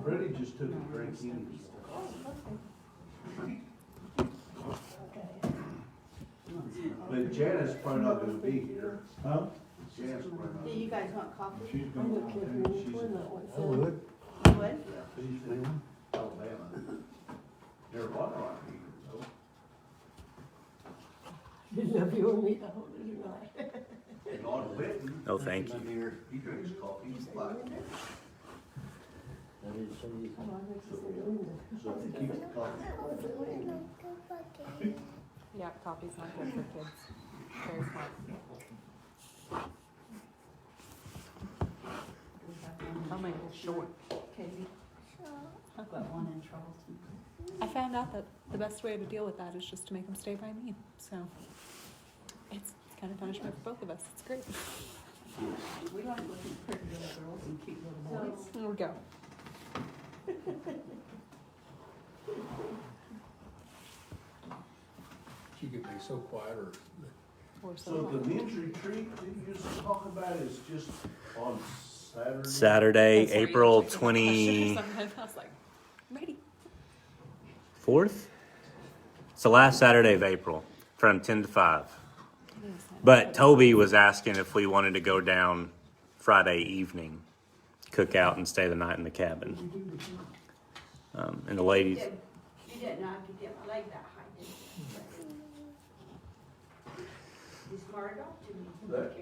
Freddie just took a break anyway. But Janice probably not gonna be here. Huh? Janice probably not. Do you guys want coffee? She's I gonna, don't care if you want she's one, in that one. I would. You would? She's in Alabama. Never bought one either, though. Didn't know if you want me to hold it or not. And on Whitten. No, thank you. He drinks coffee, he's black. Come on, let's just say Linda. So he keeps the coffee. Yeah, coffee's not good for kids. Very smart. I'll make it short. Katie? I've got one in Charleston. I found out that the best way to deal with that is just to make them stay by me. So it's kind of punishment for both of us. It's great. We like looking at pretty little girls and cute little boys. There we go. She could be so quiet or. We're So so the men's retreat that you was talking about is just on Saturday? Saturday, That's where you April actually get the question or 24th. something. I was like, I'm ready. It's the last Saturday of April from 10 to 5. But Toby was asking if we wanted to go down Friday evening, cook out and stay the night in the cabin. And the ladies, You didn't know I could get my leg that high, did you? You smarted off to me. That-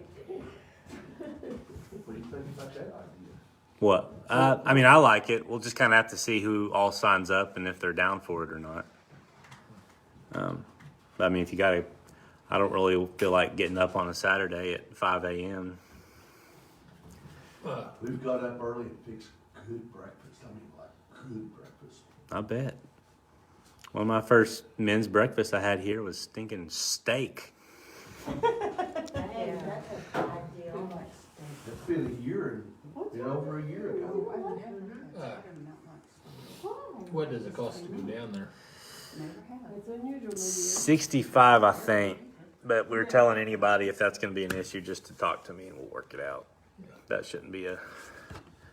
What do you think about that idea? what? I mean, I like it. We'll just kind of have to see who all signs up and if they're down for it or not. But I mean, if you got to, I don't really feel like getting up on a Saturday at 5 a.m. We've got up early and fixed good breakfast. I mean, like, good breakfast. I bet. One of my first men's breakfasts I had here was stinking steak. Hey, that's a bad deal. It's been a year, over a year ago. What does it cost to go down there? It's unusual, maybe. 65, I think. But we're telling anybody if that's going to be an issue just to talk to me and we'll work it out. That shouldn't be a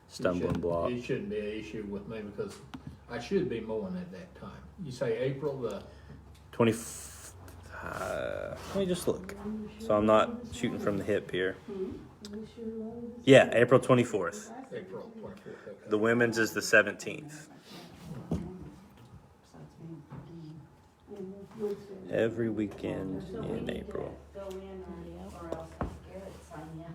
stumbling block. It shouldn't be an issue with me because I should be mowing at that time. You say April the, 20. Let me just look. So I'm not shooting from the hip here. Yeah, April 24th. April 24th, okay. The women's is the 17th. Every weekend in April. Go in or else Garrett sign you.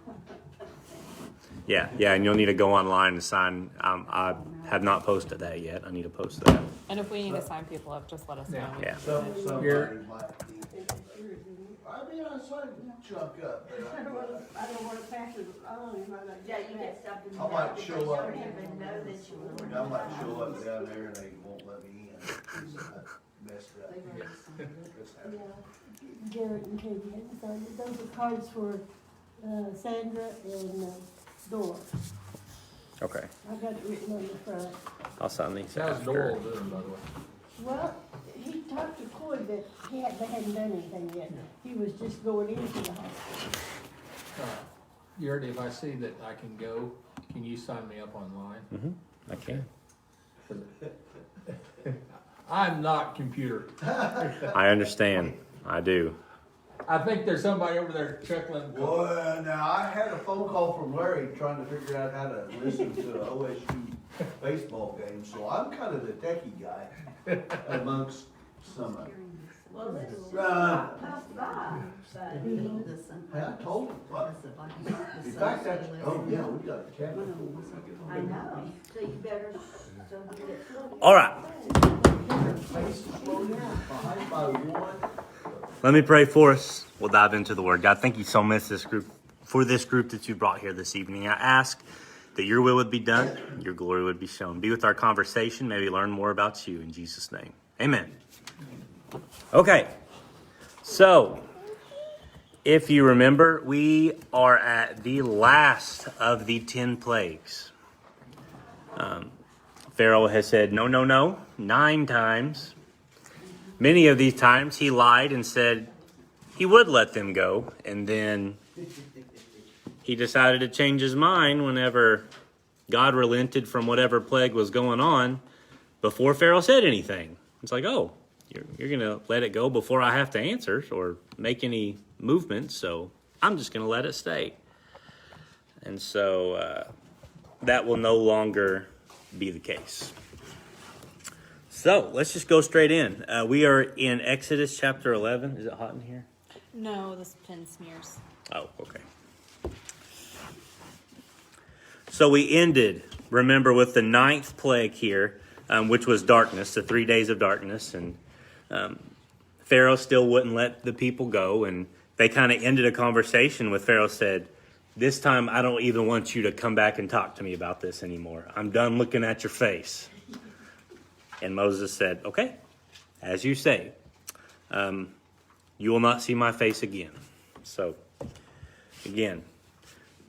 Yeah, and you'll need to go online and sign. I have not posted that yet. I need to post that. And if we need to sign people up, just let us know. Yeah. Somebody Here. might be. I mean, I signed chunk up, but I don't wanna pass it on, you might not Yeah, get you back. get stuff in the I might mail, show they up. don't even know that you ordered. I might show up down there and they won't let me in. 'Cause I messed up. That's happened. Yeah, Garrett and Katie had signed it. Those are cards for Sandra and Dora. Okay, I got it written on the front. I'll sign these How's after. Doral doing, by the way? Well, he talked to Coy that they hadn't done anything yet. He was just going into the hospital. Garrett, if I see that I can go, can you sign me up online? I can. I'm not computer. I understand. I do. I think there's somebody over there chuckling. Well, now, I had a phone call from Larry trying to figure out how to listen to an OSU baseball game, so I'm kind of the techie guy amongst some of them. Well, this is Right. past that, but Hey, I told him, what? In fact, that's, oh yeah, we got a cabinet. I know, so you better, so get it. All right. Behind by one. Let me pray for us. We'll dive into the word. God, thank you so much for this group that you brought here this evening. I ask that your will would be done, your glory would be shown. Be with our conversation. Maybe learn more about you in Jesus' name. Amen. Okay. So, if you remember, we are at the last of the 10 plagues. Pharaoh has said no, 9 times. Many of these times he lied and said he would let them go, and then he decided to change his mind whenever God relented from whatever plague was going on before Pharaoh said anything. It's like, oh, you're going to let it go before I have to answer or make any movements, so I'm just going to let it stay. And so that will no longer be the case. So let's just go straight in. We are in Exodus chapter 11. Is it hot in here? No, this pin smears. Oh, okay. So we ended, remember, with the 9th plague here, which was darkness, the 3 days of darkness. And Pharaoh still wouldn't let the people go. And they kind of ended a conversation with Pharaoh said, this time I don't even want you to come back and talk to me about this anymore. I'm done looking at your face. And Moses said, okay, as you say, you will not see my face again. So, again,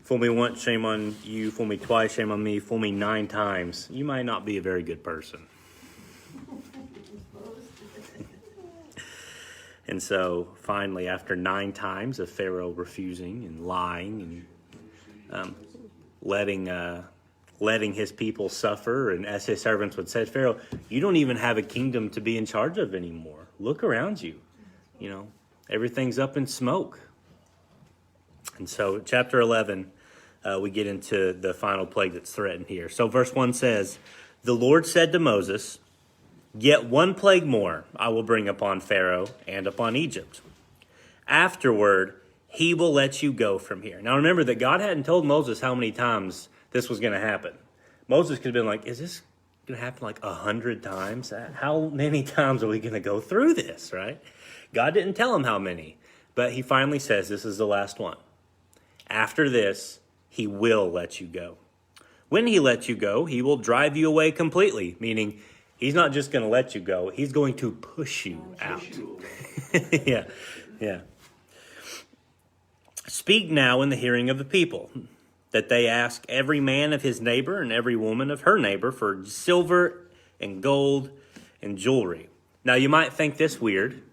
fool me once, shame on you. Fool me twice, shame on me. Fool me 9 times. You might not be a very good person. And so, finally, after 9 times of Pharaoh refusing and lying and letting his people suffer, and as his servants would say, Pharaoh, you don't even have a kingdom to be in charge of anymore. Look around you. You know, everything's up in smoke. And so, chapter 11, we get into the final plague that's threatened here. So, verse 1 says, the Lord said to Moses, yet 1 plague more I will bring upon Pharaoh and upon Egypt. Afterward, he will let you go from here. Now, remember that God hadn't told Moses how many times this was going to happen. Moses could have been like, is this going to happen like 100 times? How many times are we going to go through this, right? God didn't tell him how many, but he finally says this is the last one. After this, he will let you go. When he lets you go, he will drive you away completely, meaning he's not just going to let you go, he's going to push you out. Yeah. Speak now in the hearing of the people, that they ask every man of his neighbor and every woman of her neighbor for silver and gold and jewelry. Now, you might think this weird,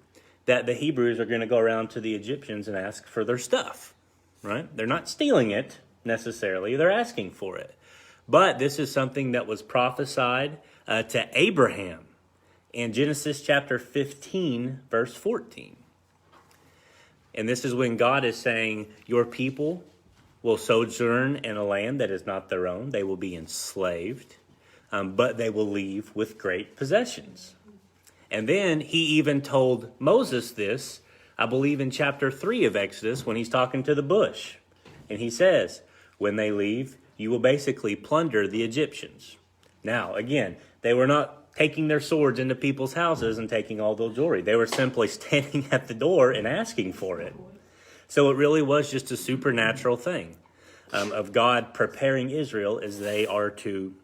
that the Hebrews are going to go around to the Egyptians and ask for their stuff, right? They're not stealing it necessarily, they're asking for it. But this is something that was prophesied to Abraham in Genesis chapter 15, verse 14. And this is when God is saying, your people will sojourn in a land that is not their own. They will be enslaved, but they will leave with great possessions. And then he even told Moses this, I believe in chapter 3 of Exodus, when he's talking to the bush. And he says, when they leave, you will basically plunder the Egyptians. Now, again, they were not taking their swords into people's houses and taking all their jewelry. They were simply standing at the door and asking for it. So it really was just a supernatural thing of God preparing Israel as they are to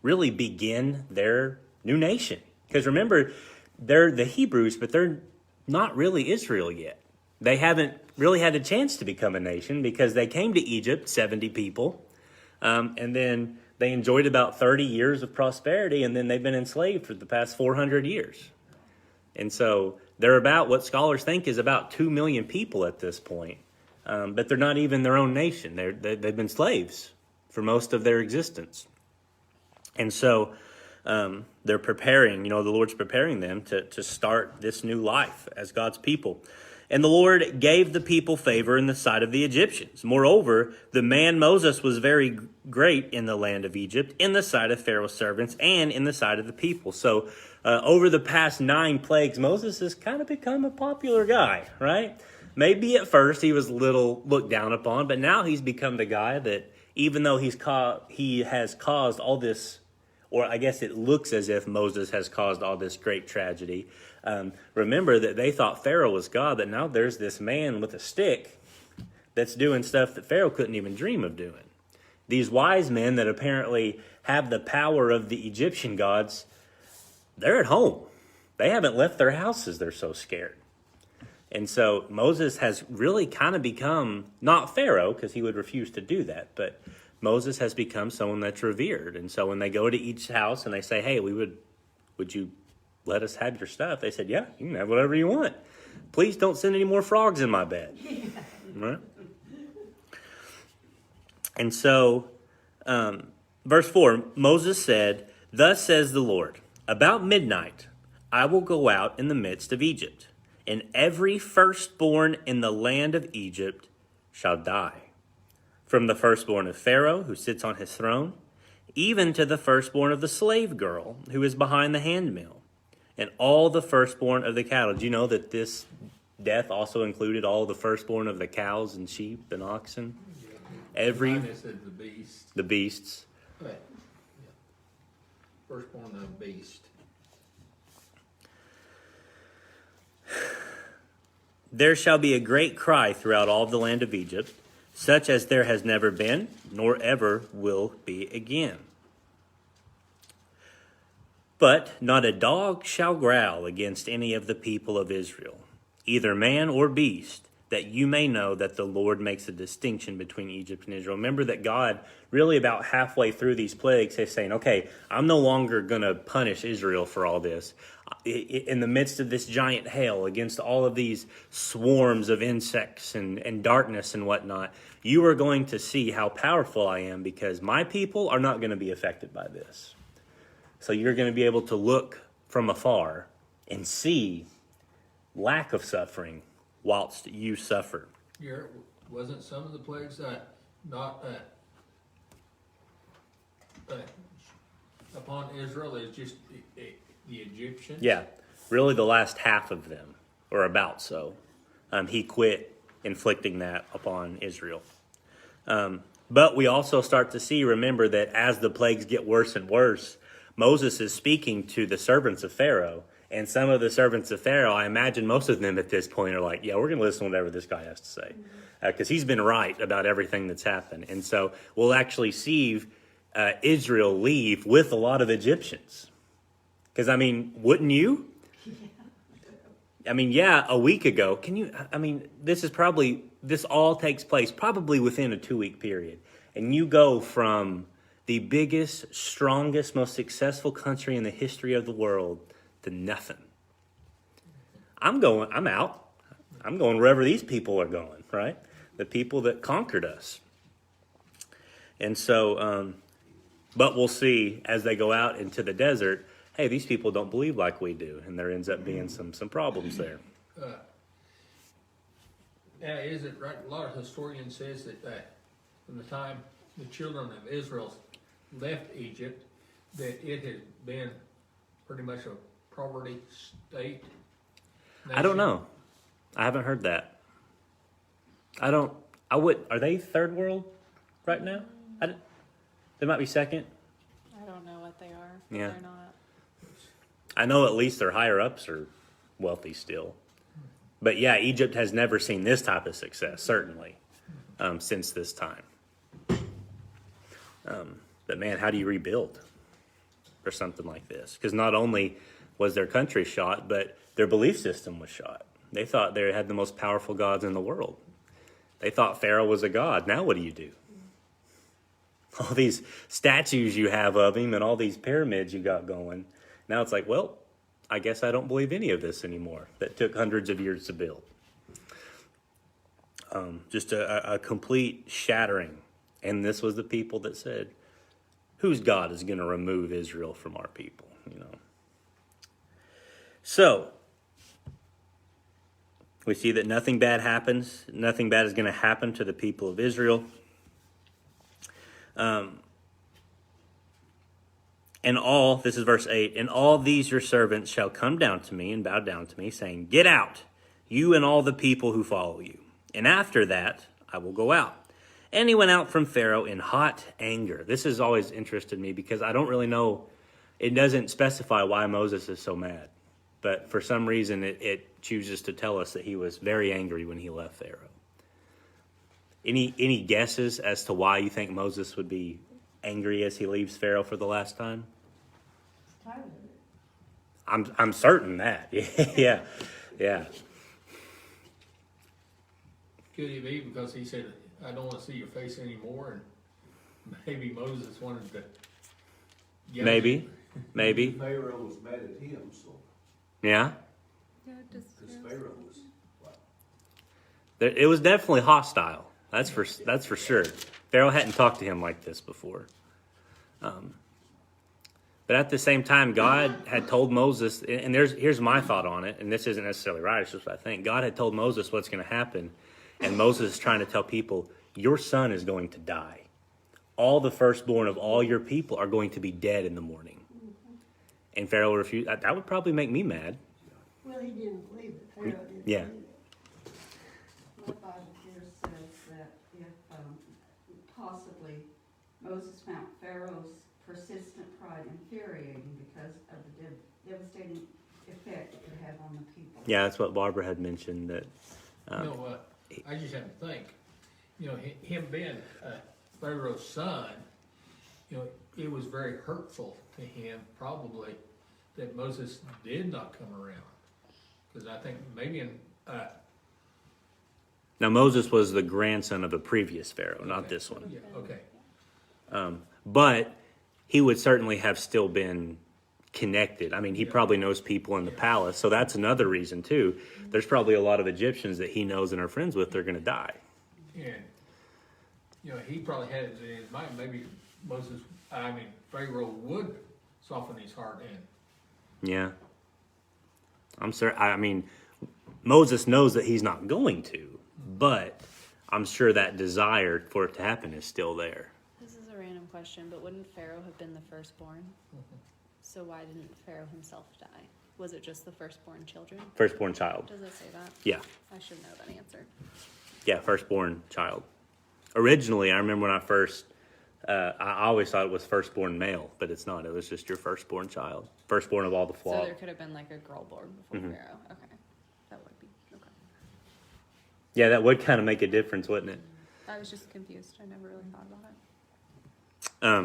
really begin their new nation. Because remember, they're the Hebrews, but they're not really Israel yet. They haven't really had a chance to become a nation because they came to Egypt, 70 people, and then they enjoyed about 30 years of prosperity, and then they've been enslaved for the past 400 years. And so they're about what scholars think is about 2 million people at this point. But they're not even their own nation. They've been slaves for most of their existence. And so they're preparing, the Lord's preparing them to start this new life as God's people. And the Lord gave the people favor in the sight of the Egyptians. Moreover, the man Moses was very great in the land of Egypt, in the sight of Pharaoh's servants, and in the sight of the people. So over the past 9 plagues, Moses has kind of become a popular guy, right? Maybe at first he was a little looked down upon, but now he's become the guy that even though he has caused all this, or I guess it looks as if Moses has caused all this great tragedy. Remember that they thought Pharaoh was God, but now there's this man with a stick that's doing stuff that Pharaoh couldn't even dream of doing. These wise men that apparently have the power of the Egyptian gods, they're at home. They haven't left their houses. They're so scared. And so Moses has really kind of become, not Pharaoh, because he would refuse to do that, but Moses has become someone that's revered. And so when they go to each house and they say, hey, would you let us have your stuff? They said, yeah, you can have whatever you want. Please don't send any more frogs in my bed. Right? And so, verse 4, Moses said, "Thus says the Lord, about midnight I will go out in the midst of Egypt, and every firstborn in the land of Egypt shall die, from the firstborn of Pharaoh who sits on his throne, even to the firstborn of the slave girl who is behind the handmill, and all the firstborn of the cattle." Do you know that this death also included all the firstborn of the cows and sheep and oxen? Every, Mine said the beast. the beasts. Right. Yeah. Firstborn of the beast. There shall be a great cry throughout all the land of Egypt, such as there has never been, nor ever will be again. But not a dog shall growl against any of the people of Israel, either man or beast, that you may know that the Lord makes a distinction between Egypt and Israel. Remember that God, really about halfway through these plagues, is saying, okay, I'm no longer going to punish Israel for all this. In the midst of this giant hail, against all of these swarms of insects and darkness and whatnot, you are going to see how powerful I am, because my people are not going to be affected by this. So you're going to be able to look from afar and see lack of suffering whilst you suffer. Here, wasn't some of the plagues not upon Israel is just the Egyptians? Yeah, really the last half of them, or about so. He quit inflicting that upon Israel. But we also start to see, remember, that as the plagues get worse and worse, Moses is speaking to the servants of Pharaoh. And some of the servants of Pharaoh, I imagine most of them at this point are like, yeah, we're going to listen to whatever this guy has to say. Because he's been right about everything that's happened. And so we'll actually see Israel leave with a lot of Egyptians. Because, I mean, wouldn't you? I mean, yeah, a week ago, this all takes place probably within a 2-week period. And you go from the biggest, strongest, most successful country in the history of the world to nothing. I'm out. I'm going wherever these people are going, right? The people that conquered us. And so, but we'll see as they go out into the desert, hey, these people don't believe like we do. And there ends up being some problems there. Now, is it right? A lot of historians says that from the time the children of Israel left Egypt, that it has been pretty much a poverty state. I don't know. I haven't heard that. Are they third world right now? They might be second. I don't know what they are. But Yeah. They're not. I know at least their higher ups are wealthy still. But yeah, Egypt has never seen this type of success, certainly, since this time. But man, how do you rebuild for something like this? Because not only was their country shot, but their belief system was shot. They thought they had the most powerful gods in the world. They thought Pharaoh was a god. Now what do? All these statues you have of him and all these pyramids you got going. Now it's like, well, I guess I don't believe any of this anymore. That took hundreds of years to build. Just a complete shattering. And this was the people that said, whose God is going to remove Israel from our people? So, we see that nothing bad happens. Nothing bad is going to happen to the people of Israel. This is verse 8, and all these your servants shall come down to me and bow down to me, saying, get out, you and all the people who follow you. And after that, I will go out. And he went out from Pharaoh in hot anger. This has always interested me because I don't really know. It doesn't specify why Moses is so mad. But for some reason, it chooses to tell us that he was very angry when he left Pharaoh. Any guesses as to why you think Moses would be angry as he leaves Pharaoh for the last time? Tired of it. I'm certain that. Yeah. Could it be because he said, I don't want to see your face anymore, and maybe Moses wanted to yell at Maybe. him? Pharaoh was mad at him, so, Yeah. Yeah, because Pharaoh was, It was definitely hostile. That's for sure. Pharaoh hadn't talked to him like this before. But at the same time, God had told Moses, and here's my thought on it, and this isn't necessarily right, it's just what I think. God had told Moses what's going to happen, and Moses is trying to tell people, your son is going to die. All the firstborn of all your people are going to be dead in the morning. And Pharaoh refused. That would probably make me mad. Well, he didn't believe it, Pharaoh didn't Yeah. believe it. My Bible here says that if possibly Moses found Pharaoh's persistent pride infuriating because of the devastating effect it could have on the people. Yeah, that's what Barbara had mentioned. That You know what, I just have to think, you know, him being Pharaoh's son, you know, it was very hurtful to him probably that Moses did not come around. Because I think maybe now Moses was the grandson of a previous Pharaoh, not okay. this one. Yeah, okay. But he would certainly have still been connected. I mean, he probably knows people in the palace, so that's another reason too. There's probably a lot of Egyptians that he knows and are friends with. They're going to die. And, you know, he probably had it in his mind, maybe Pharaoh would soften his heart and Yeah, I'm sorry. I mean, Moses knows that he's not going to, but I'm sure that desire for it to happen is still there. This is a random question, but wouldn't Pharaoh have been the firstborn? So why didn't Pharaoh himself die? Was it just the firstborn children? Firstborn child. Does it say that? Yeah, I should know that answer. yeah, firstborn child. Originally, I remember when I first, I always thought it was firstborn male, but it's not. It was just your firstborn child. Firstborn of all the So flock. there could have been like a girl born before Pharaoh. Okay. That would be okay. Yeah, that would kind of make a difference, wouldn't it? I was just confused. I never really thought about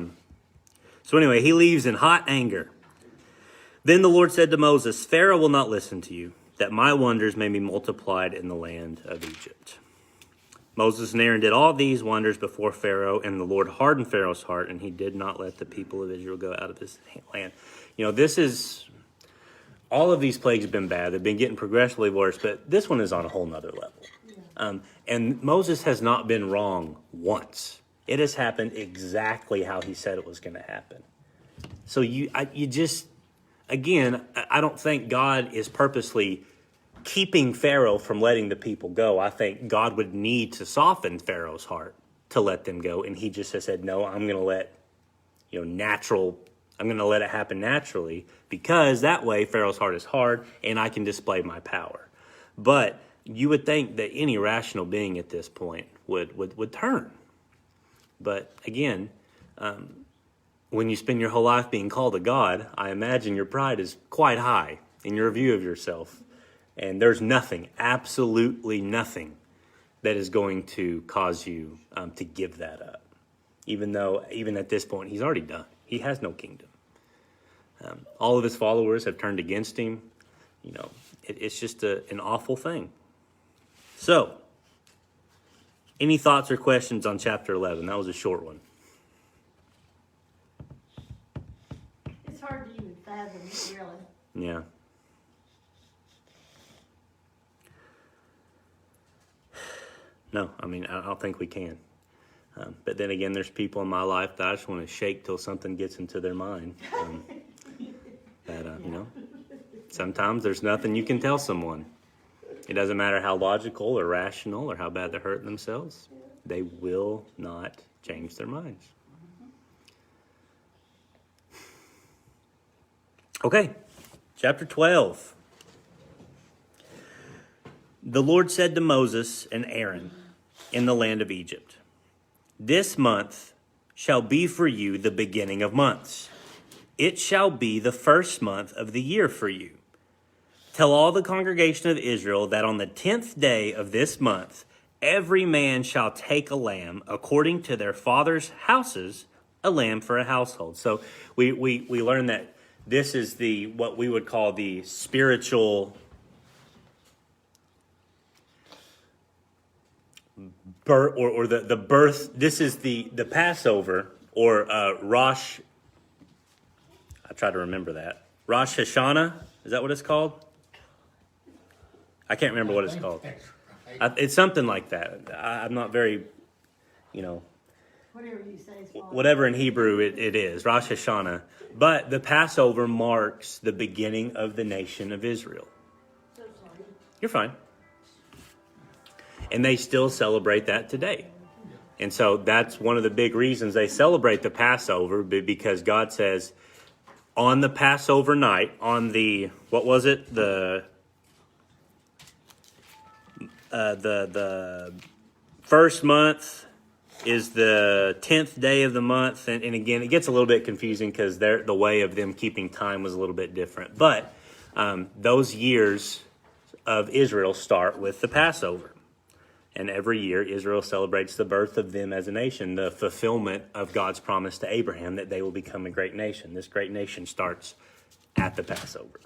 it. So anyway, he leaves in hot anger. Then the Lord said to Moses, Pharaoh will not listen to you, that my wonders may be multiplied in the land of Egypt. Moses and Aaron did all these wonders before Pharaoh, and the Lord hardened Pharaoh's heart, and he did not let the people of Israel go out of his land. You know, all of these plagues have been bad. They've been getting progressively worse, but this one is on a whole nother level. And Moses has not been wrong once. It has happened exactly how he said it was going to happen. So I don't think God is purposely keeping Pharaoh from letting the people go. I think God would need to soften Pharaoh's heart to let them go. And he just has said, no, I'm going to let, I'm going to let it happen naturally, because that way Pharaoh's heart is hard and I can display my power. But you would think that any rational being at this point would turn. But again, when you spend your whole life being called a God, I imagine your pride is quite high in your view of yourself. And there's nothing, absolutely nothing, that is going to cause you to give that up. Even at this point, he's already done. He has no kingdom. All of his followers have turned against him. You know, it's just an awful thing. So, any thoughts or questions on chapter 11? That was a short one. It's hard to even fathom, really. Yeah. No, I mean, I don't think we can. But then again, there's people in my life that I just want to shake till something gets into their mind. Sometimes there's nothing you can tell someone. It doesn't matter how logical or rational or how bad they're hurting themselves. They will not change their minds. Okay, chapter 12. The Lord said to Moses and Aaron in the land of Egypt, this month shall be for you the beginning of months. It shall be the first month of the year for you. Tell all the congregation of Israel that on the 10th day of this month, every man shall take a lamb according to their father's houses, a lamb for a household. So we learned that this is what we would call the spiritual birth, or the birth. This is the Passover, or Rosh. I try to remember that. Rosh Hashanah, is that what it's called? I can't remember what it's called. That's right. It's something like that. I'm not very, Whatever you say is fine. whatever in Hebrew it is, Rosh Hashanah. But the Passover marks the beginning of the nation of Israel. So sorry. You're fine. And they still celebrate that today. And so that's one of the big reasons they celebrate the Passover, because God says on the Passover night, on the, what was it? The first month is the 10th day of the month. And again, it gets a little bit confusing because the way of them keeping time was a little bit different. But those years of Israel start with the Passover. And every year, Israel celebrates the birth of them as a nation, the fulfillment of God's promise to Abraham that they will become a great nation. This great nation starts at the Passover.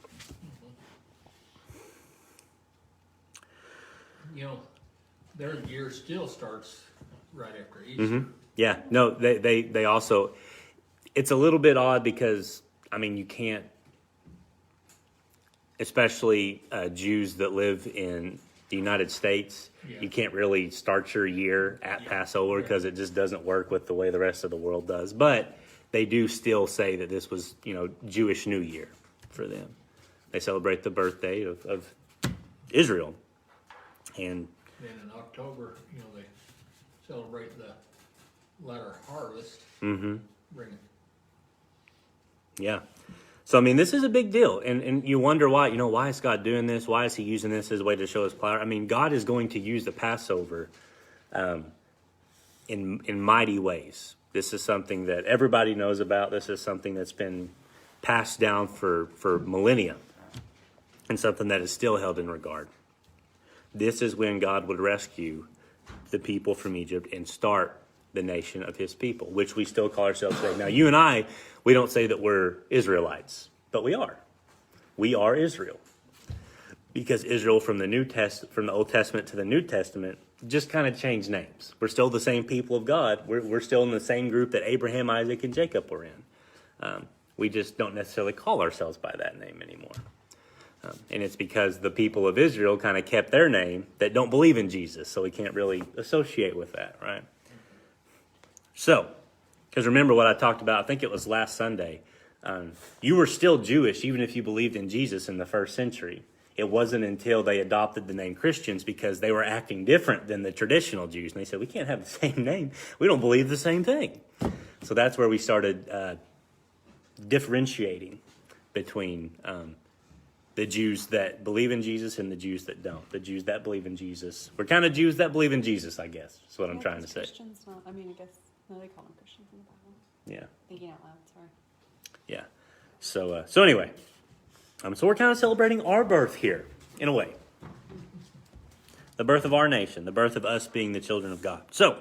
You know, their year still starts right after Easter. Yeah, no, they also, it's a little bit odd because, I mean, you can't, especially Jews that live in the United States, you can't really start your year at Passover because it just doesn't work with the way the rest of the world does. But they do still say that this was, Jewish New Year for them. They celebrate the birthday of Israel. And Then in October, they celebrate the latter harvest. Bring yeah. So, I mean, this is a big deal. And you wonder why, why is God doing this? Why is he using this as a way to show his power? I mean, God is going to use the Passover in mighty ways. This is something that everybody knows about. This is something that's been passed down for millennia and something that is still held in regard. This is when God would rescue the people from Egypt and start the nation of his people, which we still call ourselves today. Now, you and I, we don't say that we're Israelites, but we are. We are Israel. Because Israel from the Old Testament to the New Testament just kind of changed names. We're still the same people of God. We're still in the same group that Abraham, Isaac, and Jacob were in. We just don't necessarily call ourselves by that name anymore. And it's because the people of Israel kind of kept their name that don't believe in Jesus, so we can't really associate with that, right? So, because remember what I talked about, I think it was last Sunday, you were still Jewish even if you believed in Jesus in the first century. It wasn't until they adopted the name Christians because they were acting different than the traditional Jews. And they said, we can't have the same name. We don't believe the same thing. So that's where we started differentiating between the Jews that believe in Jesus and the Jews that don't. The Jews that believe in Jesus. We're kind of Jews that believe in Jesus, I guess, is what I'm trying to say. Christians, I guess, no, they call them Christians in the Bible. Yeah. Thinking out loud, sorry. Yeah. So anyway, so we're kind of celebrating our birth here, in a way. The birth of our nation, the birth of us being the children of God. So,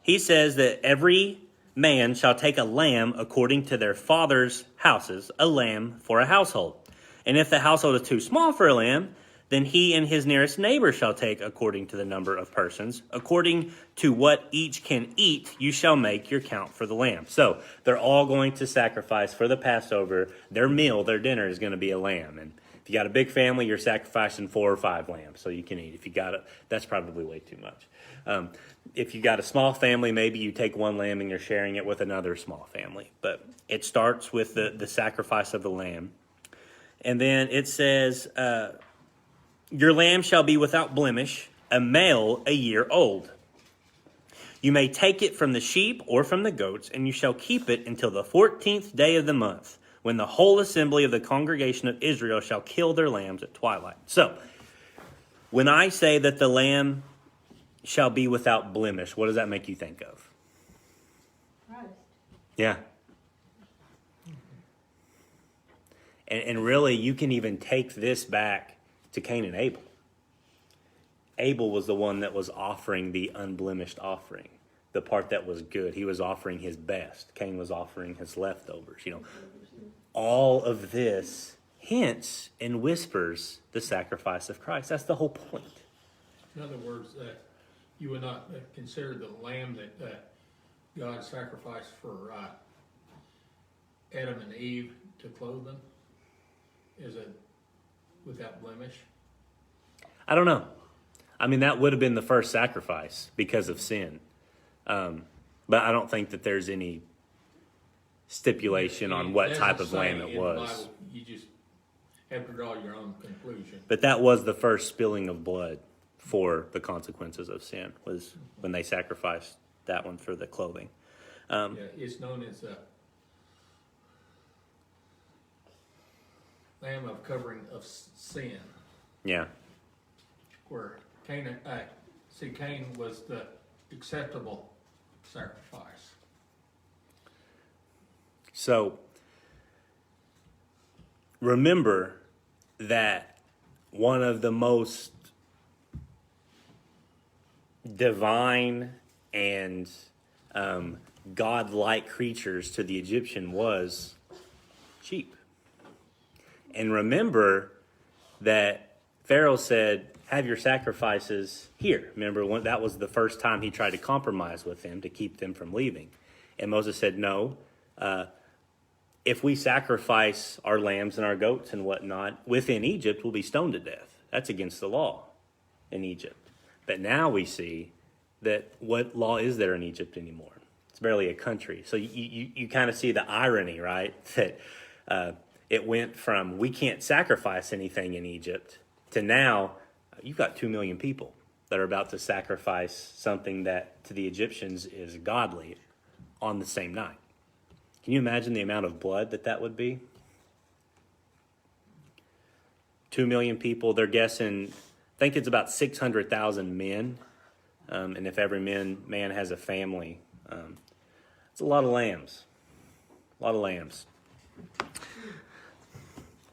he says that every man shall take a lamb according to their father's houses, a lamb for a household. And if the household is too small for a lamb, then he and his nearest neighbor shall take according to the number of persons. According to what each can eat, you shall make your count for the lamb. So they're all going to sacrifice for the Passover. Their meal, their dinner is going to be a lamb. And if you got a big family, you're sacrificing 4 or 5 lambs so you can eat. If you got it, that's probably way too much. If you got a small family, maybe you take 1 lamb and you're sharing it with another small family. But it starts with the sacrifice of the lamb. And then it says, your lamb shall be without blemish, a male a year old. You may take it from the sheep or from the goats, and you shall keep it until the 14th day of the month, when the whole assembly of the congregation of Israel shall kill their lambs at twilight. So, when I say that the lamb shall be without blemish, what does that make you think of? Christ. Yeah. And really, you can even take this back to Cain and Abel. Abel was the one that was offering the unblemished offering, the part that was good. He was offering his best. Cain was offering his leftovers. All of this hints and whispers the sacrifice of Christ. That's the whole point. In other words, you would not consider the lamb that God sacrificed for Adam and Eve to clothe them as a without blemish? I don't know. I mean, that would have been the first sacrifice because of sin. But I don't think that there's any stipulation on what There's type a of lamb saying it in the was. Bible, you just have to draw your own conclusion. But that was the first spilling of blood for the consequences of sin, was when they sacrificed that one for the clothing. Yeah, it's known as a lamb of covering of sin, Yeah. where Cain was the acceptable sacrifice. So remember that one of the most divine and God-like creatures to the Egyptian was sheep. And remember that Pharaoh said, have your sacrifices here. Remember, that was the first time he tried to compromise with them to keep them from leaving. And Moses said, no, if we sacrifice our lambs and our goats and whatnot within Egypt, we'll be stoned to death. That's against the law in Egypt. But now we see that what law is there in Egypt anymore? It's barely a country. So you kind of see the irony, right? That it went from we can't sacrifice anything in Egypt to now you've got 2 million people that are about to sacrifice something that to the Egyptians is godly on the same night. Can you imagine the amount of blood that would be? 2 million people, they're guessing, I think it's about 600,000 men. And if every man has a family, it's a lot of lambs. A lot of lambs.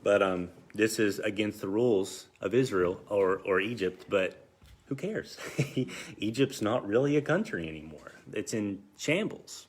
But this is against the rules of Israel or Egypt, but who cares? Egypt's not really a country anymore. It's in shambles.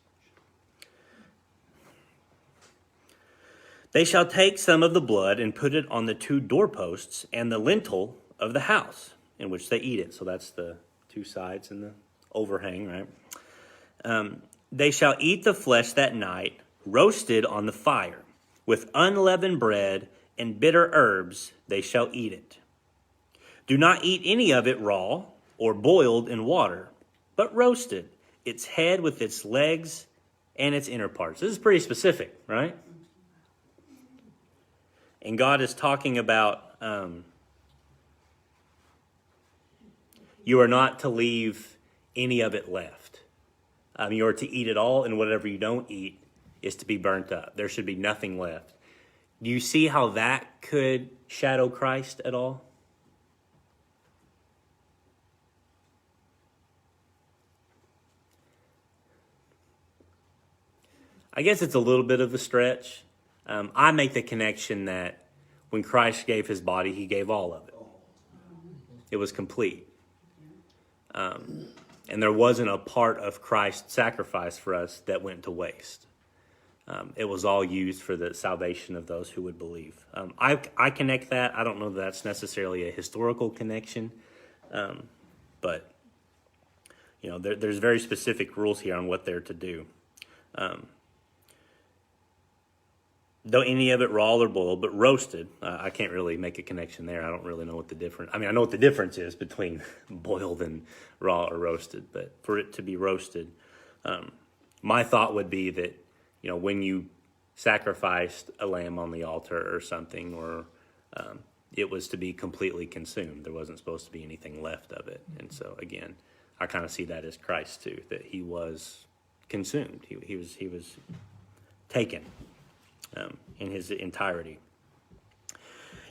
They shall take some of the blood and put it on the 2 doorposts and the lintel of the house in which they eat it. So that's the 2 sides and the overhang, right? They shall eat the flesh that night, roasted on the fire. With unleavened bread and bitter herbs they shall eat it. Do not eat any of it raw or boiled in water, but roasted, its head with its legs and its inner parts. This is pretty specific, right? And God is talking about you are not to leave any of it left. You are to eat it all, and whatever you don't eat is to be burnt up. There should be nothing left. Do you see how that could shadow Christ at all? I guess it's a little bit of a stretch. I make the connection that when Christ gave his body, he gave all of it. It was complete. And there wasn't a part of Christ's sacrifice for us that went to waste. It was all used for the salvation of those who would believe. I connect that. I don't know that that's necessarily a historical connection, but there's very specific rules here on what they're to do. Though any of it raw or boiled, but roasted, I can't really make a connection there. I don't really know what the difference. I mean, I know what the difference is between boiled and raw or roasted, but for it to be roasted, my thought would be that when you sacrificed a lamb on the altar or something, or it was to be completely consumed. There wasn't supposed to be anything left of it. And so again, I kind of see that as Christ too, that he was consumed. He was taken in his entirety.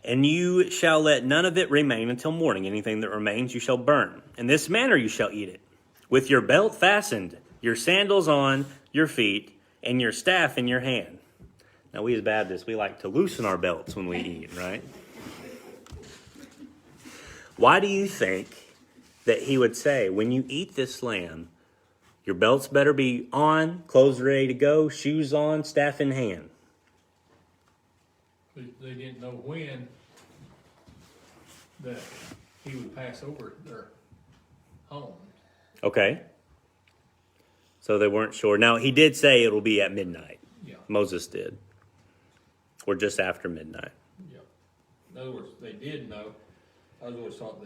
And you shall let none of it remain until morning. Anything that remains you shall burn. In this manner you shall eat it, with your belt fastened, your sandals on your feet, and your staff in your hand. Now we as Baptists, we like to loosen our belts when we eat, right? Why do you think that he would say, when you eat this lamb, your belts better be on, clothes ready to go, shoes on, staff in hand? They didn't know when that he would pass over their home. Okay. So they weren't sure. Now, he did say it'll be at midnight. Yeah, Moses did. Or just after midnight. yeah. In other words, they did know. I always thought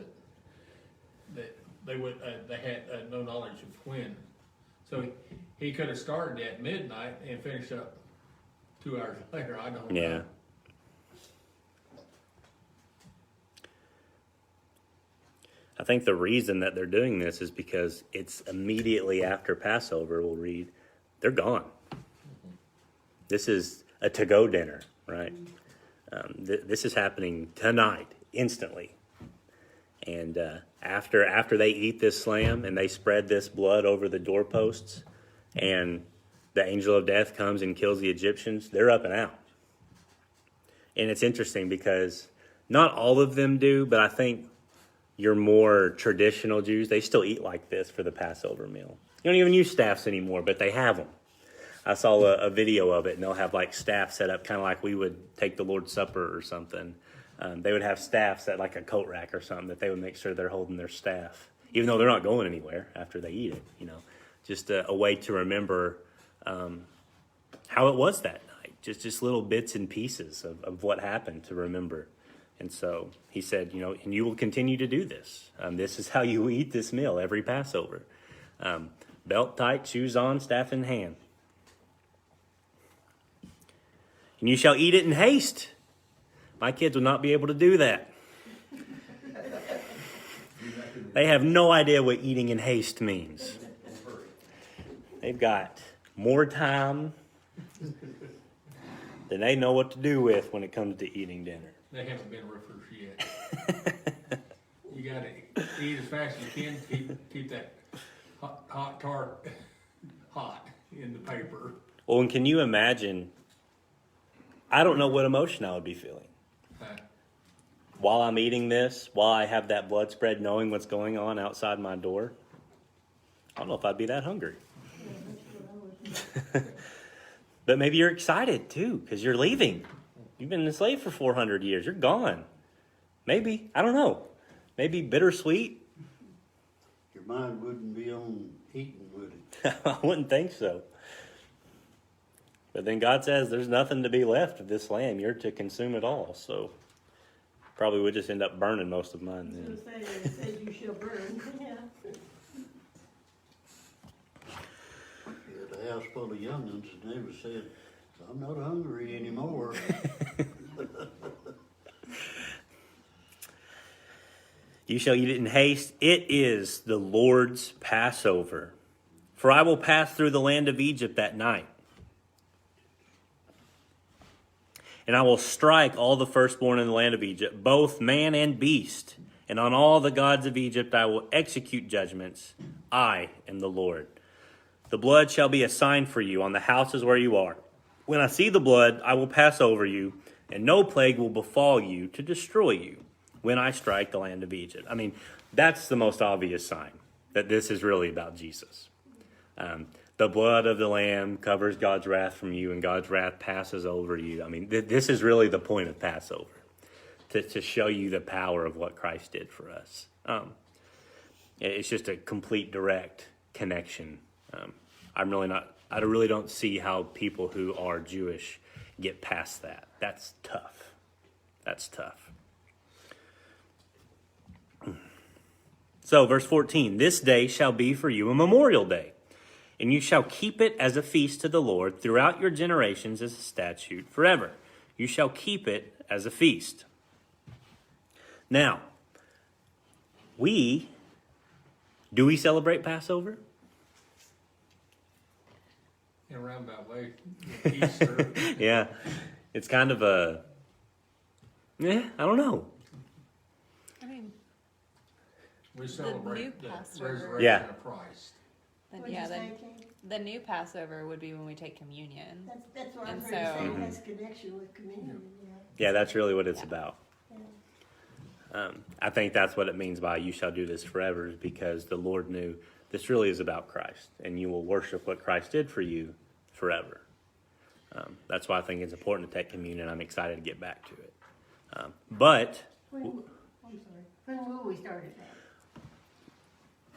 that they would they had no knowledge of when So he could have started at midnight and finished up 2 hours later, I don't know. Yeah. I think the reason that they're doing this is because it's immediately after Passover, we'll read, they're gone. This is a to-go dinner, right? This is happening tonight, instantly. And after they eat this lamb and they spread this blood over the doorposts, and the angel of death comes and kills the Egyptians, they're up and out. And it's interesting because not all of them do, but I think your more traditional Jews, they still eat like this for the Passover meal. You don't even use staffs anymore, but they have them. I saw a video of it, and they'll have like staffs set up kind of like we would take the Lord's Supper or something. They would have staffs at like a coat rack or something that they would make sure they're holding their staff, even though they're not going anywhere after they eat it, you know. Just a way to remember how it was that night. Just little bits and pieces of what happened to remember. And so he said, you know, and you will continue to do this. This is how you eat this meal every Passover. Belt tight, shoes on, staff in hand. And you shall eat it in haste. My kids will not be able to do that. They have no idea what eating in haste means. They've got more time than they know what to do with when it comes to eating dinner. They haven't been roofers yet. You gotta eat as fast as you can, keep that hot tart hot in the paper. Well, and can you imagine? I don't know what emotion I would be feeling. While I'm eating this, while I have that blood spread, knowing what's going on outside my door, I don't know if I'd be that hungry. But maybe you're excited too, because you're leaving. You've been enslaved for 400 years. You're gone. Maybe. I don't know. Maybe bittersweet. Your mind wouldn't be on eating, would it? I wouldn't think so. But then God says there's nothing to be left of this lamb. You're to consume it all. So probably would just end up burning most of mine then. It says you shall burn. Yeah. We had a house full of young'uns, and they was said, I'm not hungry anymore. You shall eat it in haste. It is the Lord's Passover. For I will pass through the land of Egypt that night. And I will strike all the firstborn in the land of Egypt, both man and beast. And on all the gods of Egypt I will execute judgments. I am the Lord. The blood shall be a sign for you on the houses where you are. When I see the blood, I will pass over you, and no plague will befall you to destroy you when I strike the land of Egypt. I mean, that's the most obvious sign that this is really about Jesus. The blood of the Lamb covers God's wrath from you, and God's wrath passes over you. I mean, this is really the point of Passover, to show you the power of what Christ did for us. It's just a complete direct connection. I really don't see how people who are Jewish get past that. That's tough. That's tough. So, verse 14, this day shall be for you a memorial day, and you shall keep it as a feast to the Lord throughout your generations as a statute forever. You shall keep it as a feast. Now, do we celebrate Passover? In a roundabout way, Easter. Yeah, it's kind of I don't know. I mean, We celebrate new the Passover. resurrection Yeah. of Christ. then, What'd yeah, you then say, Kate? the new Passover would be when we take communion. That's what I'm And trying to say. so- It has connection with communion, yeah. Yeah, that's really what it's Yeah. about. Yeah. I think that's what it means by you shall do this forever, is because the Lord knew this really is about Christ, and you will worship what Christ did for you forever. That's why I think it's important to take communion. I'm excited to get back to it. But I'm sorry. When will we start at that?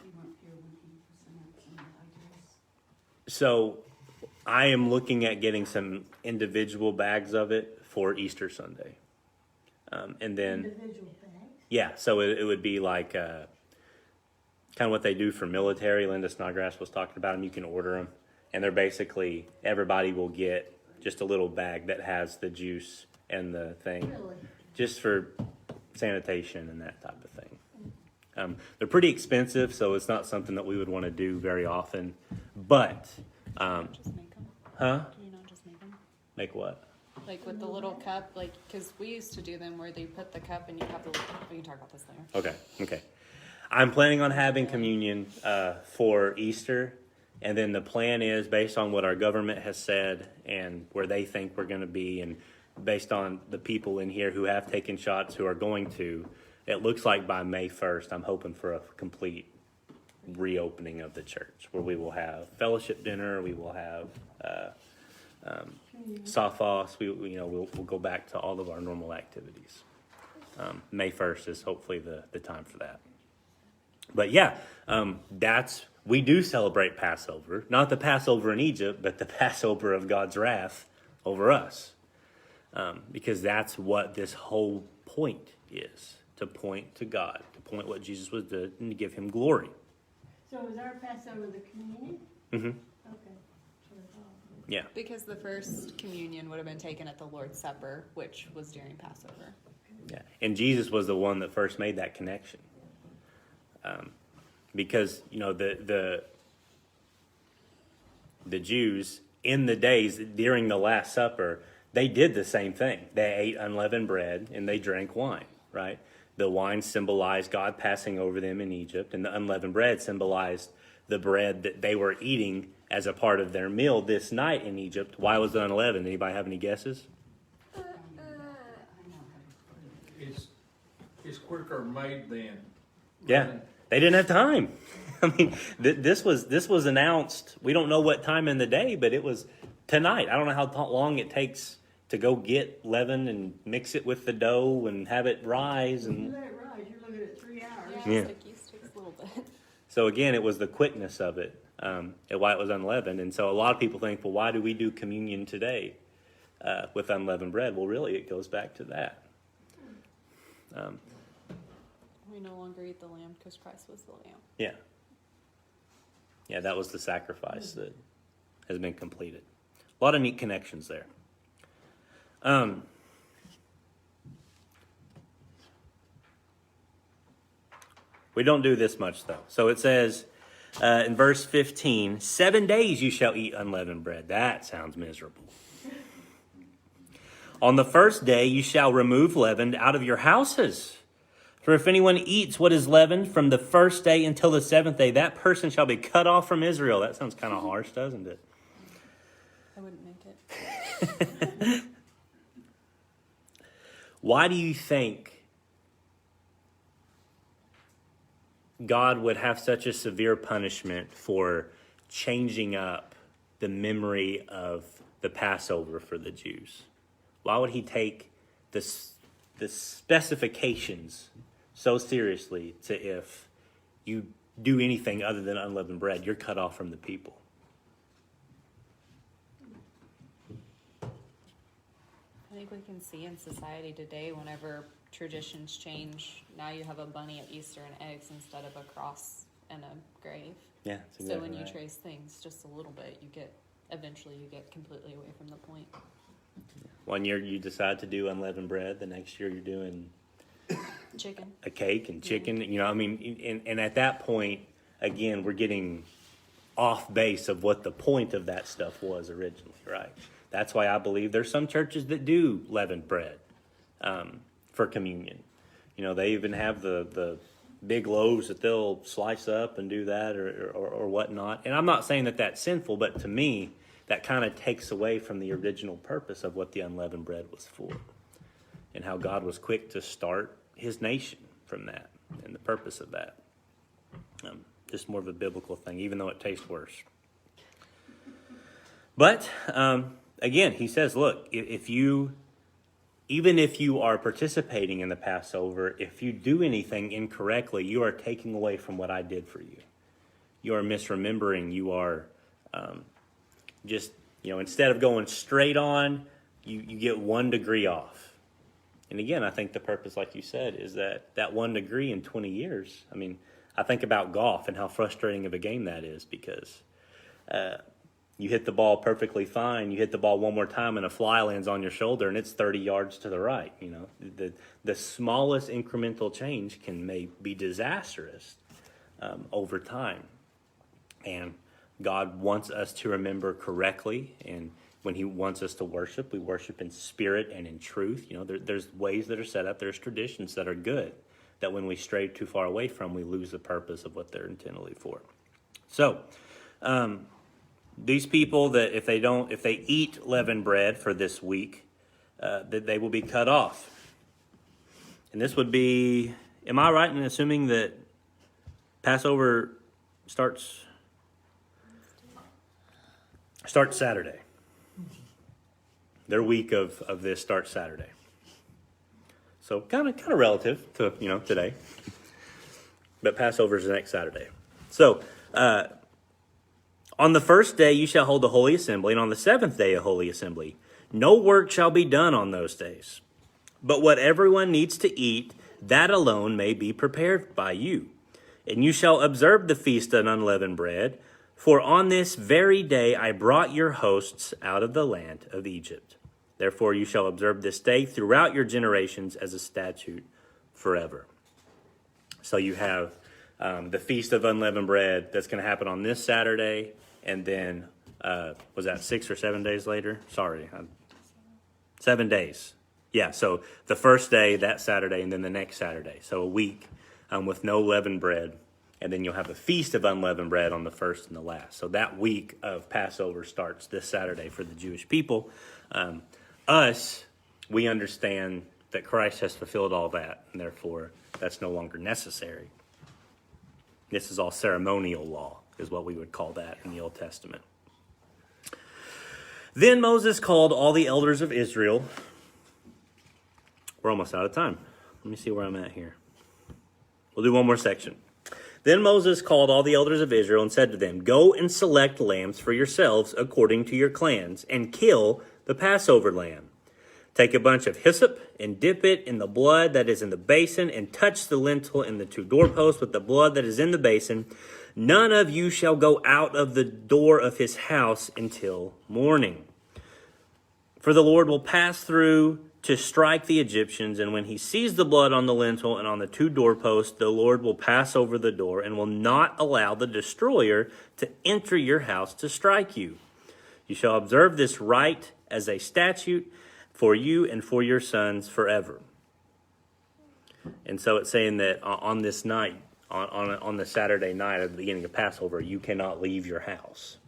You weren't here when he presented some ideas. so I am looking at getting some individual bags of it for Easter Sunday. And then, Individual bags? yeah, so it would be like kind of what they do for military. Linda Snodgrass was talking about them. You can order them, and they're basically, everybody will get just a little bag that has the juice and the thing, Really? just for sanitation and that type of thing. They're pretty expensive, so it's not something that we would want to do very often. But, Just make them. huh? Do you not just make them? Make what? Like with the little cup, like, because we used to do them where they put the cup and you have the, we can talk about this later. Okay. I'm planning on having communion for Easter, and then the plan is based on what our government has said and where they think we're going to be, and based on the people in here who have taken shots who are going to. It looks like by May 1st, I'm hoping for a complete reopening of the church, where we will have fellowship dinner, we will have softball. We'll go back to all of our normal activities. May 1st is hopefully the time for that. But yeah, we do celebrate Passover, not the Passover in Egypt, but the Passover of God's wrath over us. Because that's what this whole point is, to point to God, to point what Jesus was doing, and to give him glory. So is our Passover the communion? Mm-hmm. Okay. Yeah. Because the first communion would have been taken at the Lord's Supper, which was during Passover. Yeah. And Jesus was the one that first made that connection. Because, the Jews in the days during the Last Supper, they did the same thing. They ate unleavened bread and they drank wine, right? The wine symbolized God passing over them in Egypt, and the unleavened bread symbolized the bread that they were eating as a part of their meal this night in Egypt. Why was it unleavened? Anybody have any guesses? It's quicker made than. Yeah, they didn't have time. I mean, this was announced. We don't know what time in the day, but it was tonight. I don't know how long it takes to go get leaven and mix it with the dough and have it rise. You And let it rise, you're looking at 3 hours. Yeah. Like yeast takes a little bit. so again, it was the quickness of it, and why it was unleavened. And so a lot of people think, well, why do we do communion today with unleavened bread? Well, really, it goes back to that. We no longer eat the lamb because Christ was the lamb. Yeah, that was the sacrifice that has been completed. A lot of neat connections there. We don't do this much, though. So it says in verse 15, 7 days you shall eat unleavened bread. That sounds miserable. On the first day you shall remove leaven out of your houses. For if anyone eats what is leavened from the first day until the seventh day, that person shall be cut off from Israel. That sounds kind of harsh, doesn't it? I wouldn't make it. Why do you think God would have such a severe punishment for changing up the memory of the Passover for the Jews? Why would he take the specifications so seriously to if you do anything other than unleavened bread, you're cut off from the people? I think we can see in society today, whenever traditions change, now you have a bunny at Easter and eggs instead of a cross and a grave. Yeah, that's exactly So when you right. trace things just a little bit, eventually you get completely away from the point. One year you decide to do unleavened bread, the next year you're doing Chicken. a cake and chicken. And at that point, again, we're getting off base of what the point of that stuff was originally, right? That's why I believe there's some churches that do leavened bread for communion. They even have the big loaves that they'll slice up and do that or whatnot. And I'm not saying that that's sinful, but to me, that kind of takes away from the original purpose of what the unleavened bread was for, and how God was quick to start his nation from that and the purpose of that. Just more of a biblical thing, even though it tastes worse. But again, he says, look, even if you are participating in the Passover, if you do anything incorrectly, you are taking away from what I did for you. You are misremembering. You are instead of going straight on, you get 1 degree off. And again, I think the purpose, like you said, is that 1 degree in 20 years. I mean, I think about golf and how frustrating of a game that is because you hit the ball perfectly fine. You hit the ball one more time and a fly lands on your shoulder and it's 30 yards to the right. You know, the smallest incremental change may be disastrous over time. And God wants us to remember correctly. And when he wants us to worship, we worship in spirit and in truth. You know, there's ways that are set up. There's traditions that are good that when we stray too far away from, we lose the purpose of what they're intended for. So, these people that if they eat leavened bread for this week, that they will be cut off. And this would be, am I right in assuming that Passover starts Saturday? Their week of this starts Saturday. So kind of relative to, you know, today. But Passover is the next Saturday. So, on the first day you shall hold a holy assembly, and on the seventh day a holy assembly. No work shall be done on those days. But what everyone needs to eat, that alone may be prepared by you. And you shall observe the feast of unleavened bread, for on this very day I brought your hosts out of the land of Egypt. Therefore you shall observe this day throughout your generations as a statute forever. So you have the Feast of Unleavened Bread that's going to happen on this Saturday, and then, was that 6 or 7 days later? Sorry, 7 days. Yeah, so the first day, that Saturday, and then the next Saturday. So a week with no leavened bread, and then you'll have the Feast of Unleavened Bread on the first and the last. So that week of Passover starts this Saturday for the Jewish people. We understand that Christ has fulfilled all that, and therefore that's no longer necessary. This is all ceremonial law, is what we would call that in the Old Testament. Then Moses called all the elders of Israel. We're almost out of time. Let me see where I'm at here. We'll do one more section. Then Moses called all the elders of Israel and said to them, "Go and select lambs for yourselves according to your clans, and kill the Passover lamb. Take a bunch of hyssop and dip it in the blood that is in the basin, and touch the lintel and the 2 doorposts with the blood that is in the basin. None of you shall go out of the door of his house until morning. For the Lord will pass through to strike the Egyptians, and when he sees the blood on the lintel and on the 2 doorposts, the Lord will pass over the door and will not allow the destroyer to enter your house to strike you. You shall observe this rite as a statute for you and for your sons forever." And so it's saying that on this night, on the Saturday night at the beginning of Passover, you cannot leave your house.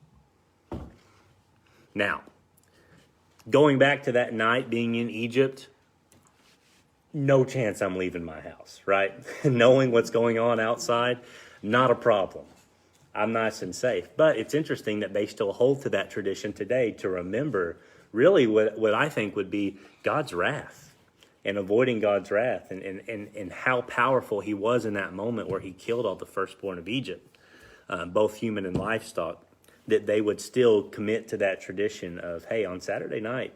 Now, going back to that night being in Egypt, no chance I'm leaving my house, right? Knowing what's going on outside, not a problem. I'm nice and safe. But it's interesting that they still hold to that tradition today to remember really what I think would be God's wrath and avoiding God's wrath and how powerful he was in that moment where he killed all the firstborn of Egypt, both human and livestock, that they would still commit to that tradition of, hey, on Saturday night,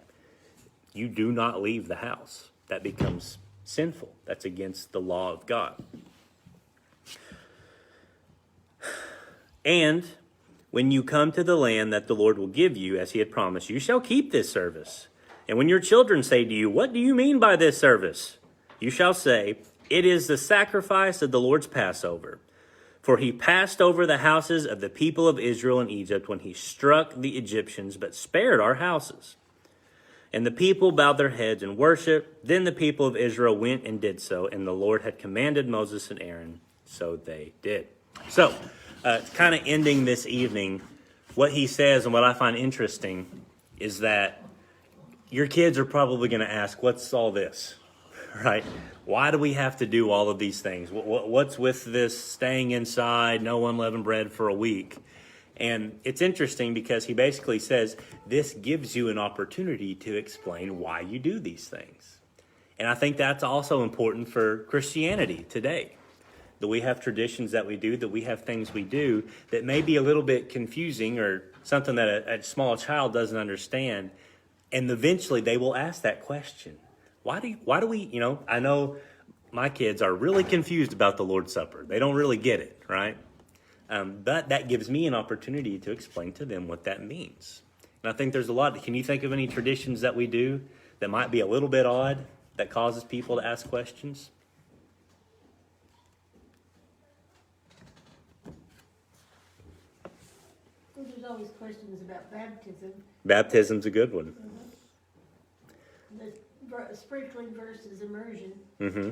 you do not leave the house. That becomes sinful. That's against the law of God. And when you come to the land that the Lord will give you, as he had promised, you shall keep this service. And when your children say to you, "What do you mean by this service?" you shall say, "It is the sacrifice of the Lord's Passover. For he passed over the houses of the people of Israel in Egypt when he struck the Egyptians, but spared our houses." And the people bowed their heads and worshiped. Then the people of Israel went and did so, and the Lord had commanded Moses and Aaron, so they did. So, kind of ending this evening, what he says and what I find interesting is that your kids are probably going to ask, what's all this, right? Why do we have to do all of these things? What's with this staying inside, no unleavened bread for a week? And it's interesting because he basically says, this gives you an opportunity to explain why you do these things. And I think that's also important for Christianity today. That we have traditions that we do, that we have things we do that may be a little bit confusing or something that a small child doesn't understand. And eventually they will ask that question. Why do we, I know my kids are really confused about the Lord's Supper. They don't really get it, right? But that gives me an opportunity to explain to them what that means. And I think there's a lot. Can you think of any traditions that we do that might be a little bit odd that causes people to ask questions? Well, there's always questions about baptism, Baptism's a good one. the sprinkling versus immersion. Mm-hmm.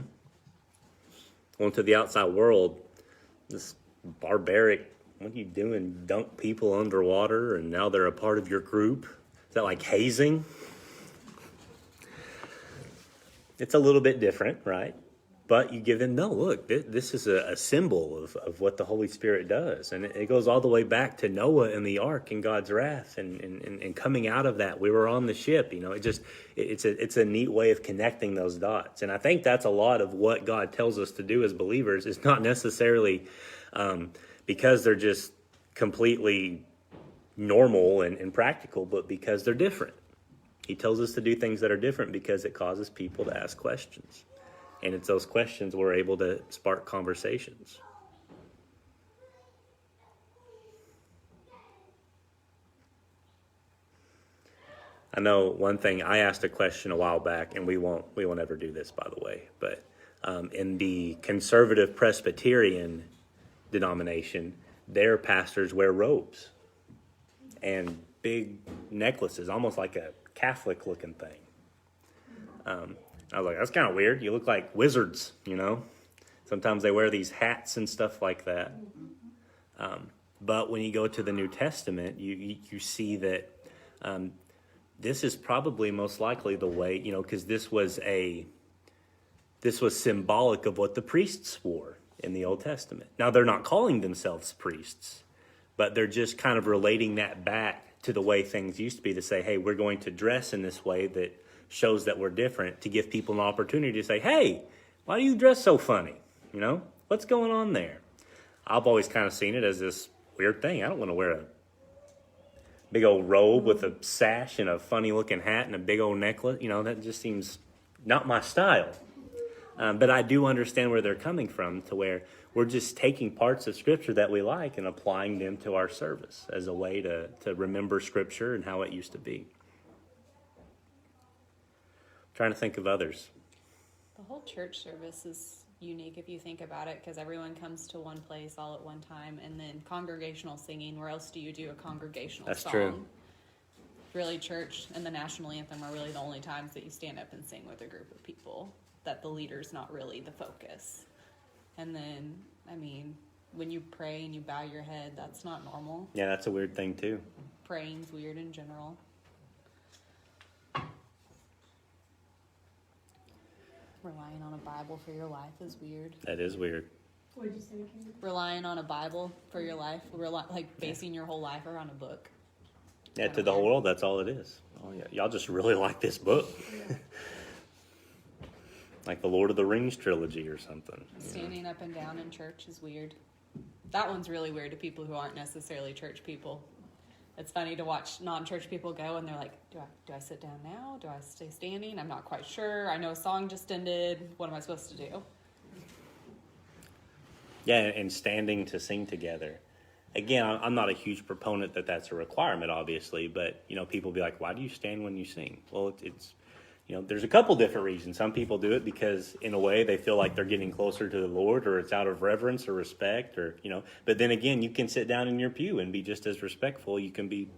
Well, to the outside world, this barbaric, what are you doing? Dunk people underwater and now they're a part of your group? Is that like hazing? It's a little bit different, right? But you give them, no, look, this is a symbol of what the Holy Spirit does. And it goes all the way back to Noah and the ark and God's wrath. And coming out of that, we were on the ship. You know, it's a neat way of connecting those dots. And I think that's a lot of what God tells us to do as believers. It's not necessarily because they're just completely normal and practical, but because they're different. He tells us to do things that are different because it causes people to ask questions. And it's those questions we're able to spark conversations. I know one thing, I asked a question a while back, and we won't ever do this, by the way, but in the conservative Presbyterian denomination, their pastors wear robes and big necklaces, almost like a Catholic looking thing. I was like, that's kind of weird. You look like wizards, you know? Sometimes they wear these hats and stuff like that. But when you go to the New Testament, you see that this is probably most likely the way, you know, because this was symbolic of what the priests wore in the Old Testament. Now, they're not calling themselves priests, but they're just kind of relating that back to the way things used to be, to say, hey, we're going to dress in this way that shows that we're different, to give people an opportunity to say, hey, why do you dress so funny? You know, what's going on there? I've always kind of seen it as this weird thing. I don't want to wear a big old robe with a sash and a funny looking hat and a big old necklace. You know, that just seems not my style. But I do understand where they're coming from, to where we're just taking parts of Scripture that we like and applying them to our service as a way to remember Scripture and how it used to be. Trying to think of others. The whole church service is unique if you think about it, because everyone comes to one place all at one time, and then congregational singing. Where else do you do a congregational That's song? true. Really, church and the national anthem are really the only times that you stand up and sing with a group of people, that the leader's not really the focus. And then, I mean, when you pray and you bow your head, that's not normal. Yeah, that's a weird thing too. Praying's weird in general. Relying on a Bible for your life is weird. That is weird. What did you say, Kate? Relying on a Bible for your life, like basing your whole life around a book. Yeah, to the whole world, that's all it is. Oh, yeah. Y'all just really like this book. Like the Lord of the Rings trilogy or something. Standing up and down in church is weird. That one's really weird to people who aren't necessarily church people. It's funny to watch non-church people go, and they're like, do I sit down now? Do I stay standing? I'm not quite sure. I know a song just ended. What am I supposed to do? Yeah, and standing to sing together. Again, I'm not a huge proponent that that's a requirement, obviously, but, you know, people be like, why do you stand when you sing? Well, it's you know, there's a couple different reasons. Some people do it because, in a way, they feel like they're getting closer to the Lord, or it's out of reverence or respect, or, you know. But then again, you can sit down in your pew and be just as respectful. You can be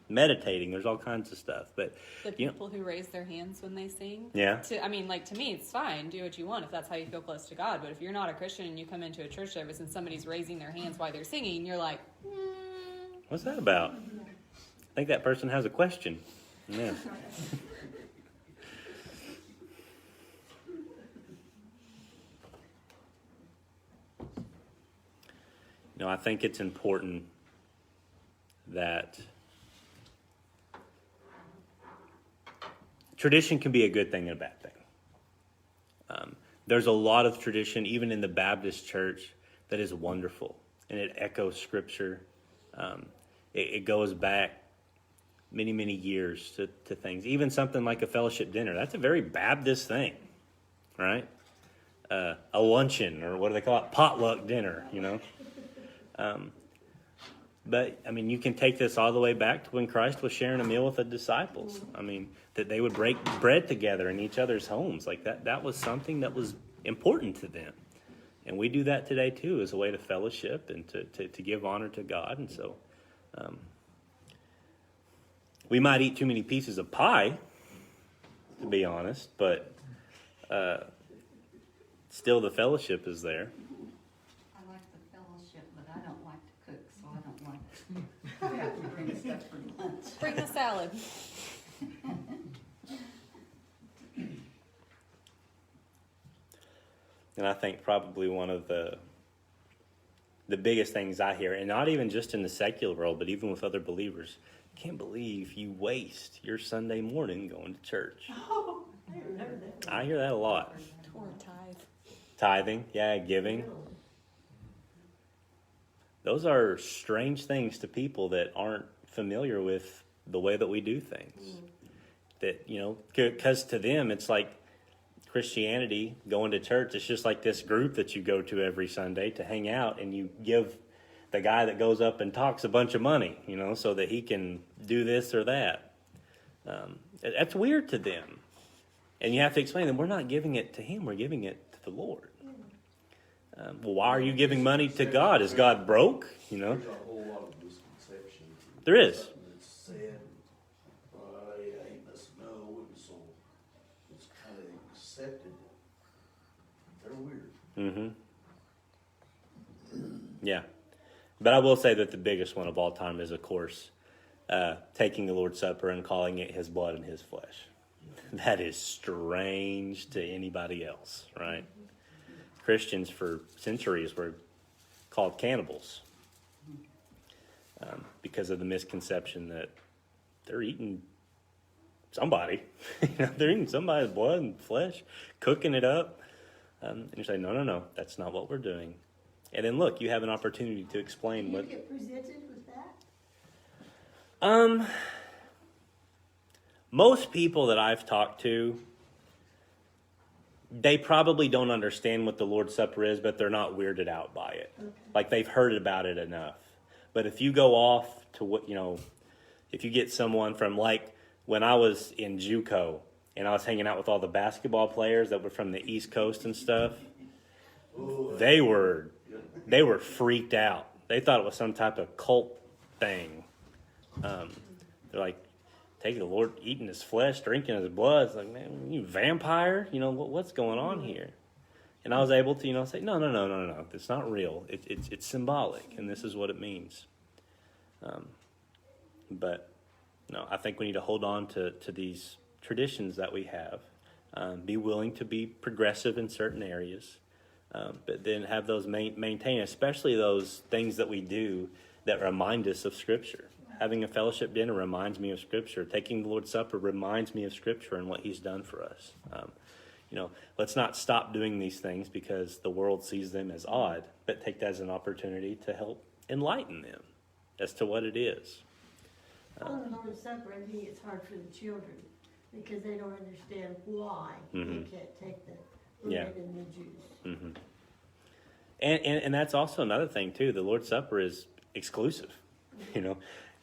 meditating. There's all kinds of stuff. But The people who raise their hands when they sing. Yeah. To me, it's fine. Do what you want if that's how you feel close to God. But if you're not a Christian and you come into a church service and somebody's raising their hands while they're singing, you're like, what's that about? I think that person has a question. Yeah. You know, I think it's important that tradition can be a good thing and a bad thing. There's a lot of tradition, even in the Baptist church, that is wonderful, and it echoes Scripture. It goes back many, many years to things. Even something like a fellowship dinner, that's a very Baptist thing, right? a luncheon, or what do they call it, potluck dinner, But, I mean, you can take this all the way back to when Christ was sharing a meal with the disciples. I mean, that they would break bread together in each other's homes. Like that was something that was important to them. And we do that today, too, as a way to fellowship and to give honor to God. And so we might eat too many pieces of pie, to be honest, but still the fellowship is there. I like the fellowship, but I don't like to cook, so I don't like to have to bring stuff for lunch. Bring the salad. And I think probably one of the biggest things I hear, and not even just in the secular world, but even with other believers, can't believe you waste your Sunday morning going to church. Oh, I haven't heard that. I hear that a lot. Or tithe. Tithing, yeah, giving. Those are strange things to people that aren't familiar with the way that we do things. That, because to them it's like Christianity, going to church, it's just like this group that you go to every Sunday to hang out, and you give the guy that goes up and talks a bunch of money, so that he can do this or that. That's weird to them. And you have to explain to them, we're not giving it to him, we're giving it to the Lord. Well, why are you giving money to God? Is God broke? There's a whole lot of misconception. There is. Something that's said, I ain't must know, and so it's kind of accepted. They're weird. Yeah. But I will say that the biggest one of all time is, of course, taking the Lord's Supper and calling it his blood and his flesh. That is strange to anybody else, right? Christians for centuries were called cannibals because of the misconception that they're eating somebody. They're eating somebody's blood and flesh, cooking it up. And you say, no, that's not what we're doing. And then look, you have an opportunity to explain Do you what... get presented with that? Most people that I've talked to, they probably don't understand what the Lord's Supper is, but they're not weirded out by it. Okay. Like they've heard about it enough. But if you go off to what, if you get someone from, like when I was in JUCO and I was hanging out with all the basketball players that were from the East Coast and stuff, they were freaked out. They thought it was some type of cult thing. They're like, taking the Lord, eating his flesh, drinking his blood. It's like, man, you vampire? What's going on here? And I was able to, say, no. It's not real. It's symbolic, and this is what it means. But no, I think we need to hold on to these traditions that we have. Be willing to be progressive in certain areas, but then have those maintain, especially those things that we do that remind us of Scripture. Having a fellowship dinner reminds me of Scripture. Taking the Lord's Supper reminds me of Scripture and what he's done for us. Let's not stop doing these things because the world sees them as odd, but take that as an opportunity to help enlighten them as to what it is. On the Lord's Supper, I think it's hard for the children because they don't understand why they can't take the bread and the juice. And that's also another thing too. The Lord's Supper is exclusive.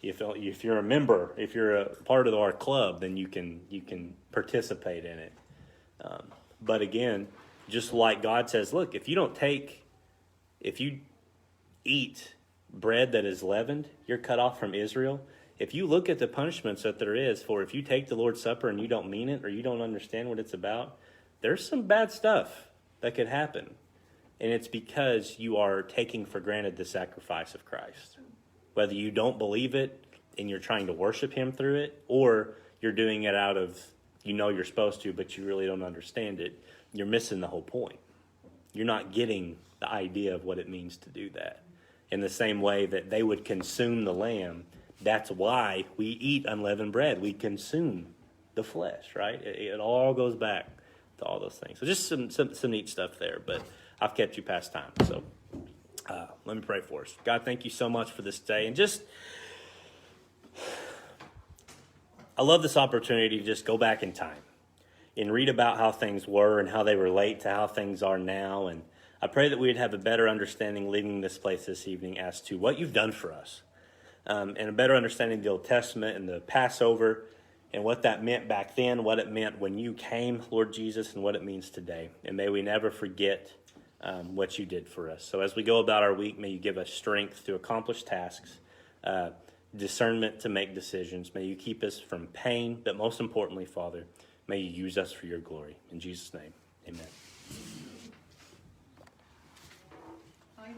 If you're a member, if you're a part of our club, then you can participate in it. But again, just like God says, look, if you eat bread that is leavened, you're cut off from Israel. If you look at the punishments that there is for if you take the Lord's Supper and you don't mean it or you don't understand what it's about, there's some bad stuff that could happen. And it's because you are taking for granted the sacrifice of Christ. Whether you don't believe it and you're trying to worship him through it, or you're doing it out of, you're supposed to, but you really don't understand it, you're missing the whole point. You're not getting the idea of what it means to do that. In the same way that they would consume the lamb, that's why we eat unleavened bread. We consume the flesh, right? It all goes back to all those things. So just some neat stuff there, but I've kept you past time, so... let me pray for us. God, thank you so much for this day. And I love this opportunity to just go back in time. and read about how things were and how they relate to how things are now. And I pray that we'd have a better understanding leaving this place this evening as to what you've done for us, and a better understanding of the Old Testament and the Passover and what that meant back then, what it meant when you came, Lord Jesus, and what it means today. And may we never forget what you did for us. So as we go about our week, may you give us strength to accomplish tasks, discernment to make decisions. May you keep us from pain, but most importantly, Father, may you use us for your glory. In Jesus' name, amen. I